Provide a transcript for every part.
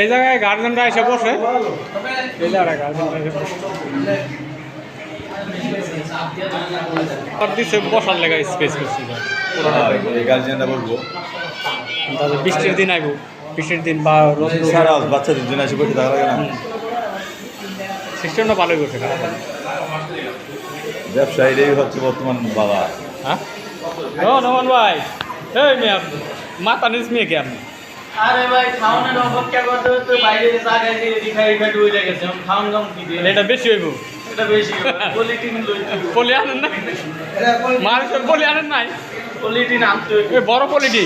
এই জায়গায় গার্জেনরা এসে বসে, এই জায়গায় গার্জেনরা এসে বসে দিচ্ছে বসার লেগা স্পেস করছি গার্জিয়ানরা বলবো তাদের বৃষ্টির দিন আইব, বৃষ্টির দিন বা সারা বাচ্চাদের জন্য এসে বসে থাকা লাগে না। সিস্টেমটা ভালোই করছে ব্যবসায়ীরাই হচ্ছে বর্তমান বাবা। হ্যাঁ নমন ভাই, এই মেয়ে আপনি মাথা নিচ মেয়ে কে আপনি? আরে ভাই খাওয়ানোর অপেক্ষা করতে করতে বাইরে জায়গায় দিয়ে রিফাই ডুবে গেছে, খাওয়ান দাম কি দিয়ে এটা বেশি হইব, এটা বেশি পলিটিন পলি আনেন না, মানুষের পলি আনেন নাই, পলিটিন আনতে বড় পলিটি।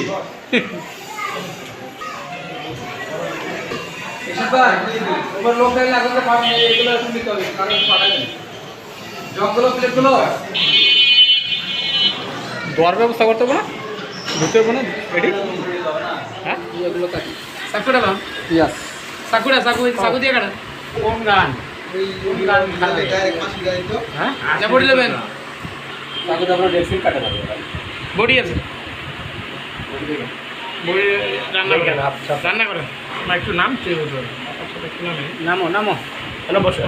দোয়ার ব্যবস্থা করতে হবে না, ঢুকতে হবে না এটি? হ্যাঁ সাকুরা বাম ইয়াস সাকুরা সাকু দিয়ে কাটা কোন গান? হ্যাঁ যা বডি নেবেন তাকে তো আপনার ডেক্সিল কাটা যাবে, বডি আছে বডি রান্না করেন, রান্না করেন না একটু নাম চেয়ে বলতে হবে একটু নামো নামো, হ্যালো বসে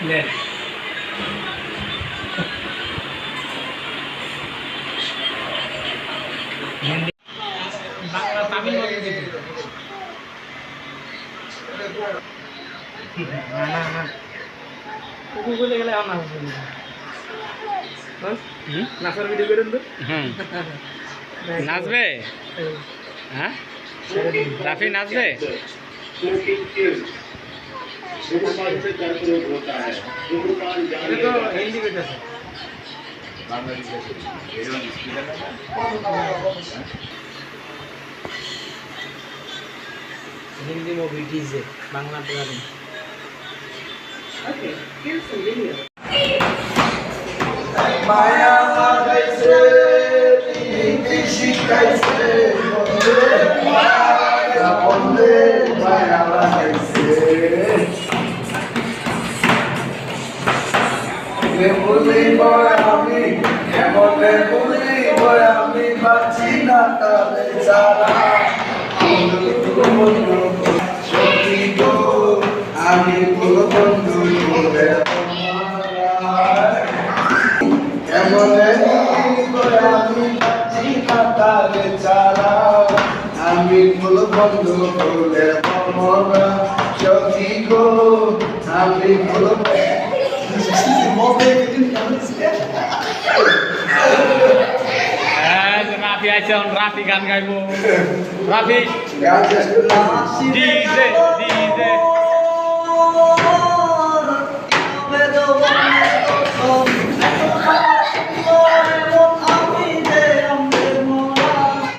নে বাংলা তামিল বলে দিতে না না কুকু বলে গেলে আর না নাচার ভিডিও করেন তো নাচবে? হ্যাঁ রাফি নাচবে? এটা তো হিন্দি কইতাছে হিন্দি মুভি ডিজে বাংলা গান মায়া লাগাইছে তিনি শিখাইছে বন্ধে মায়া লাগাইছে বলিব আমি এমনে বলিব আমি বাঁচি না তারে ছাড়া সত্যি গো আমি কোনো বন্ধু করে আমি ফুল বন্ধু ফুলের মরা সখী গো আমি ফুল রাফি আছে, রাফি গান গাইব, রাফি ডিজে ডিজে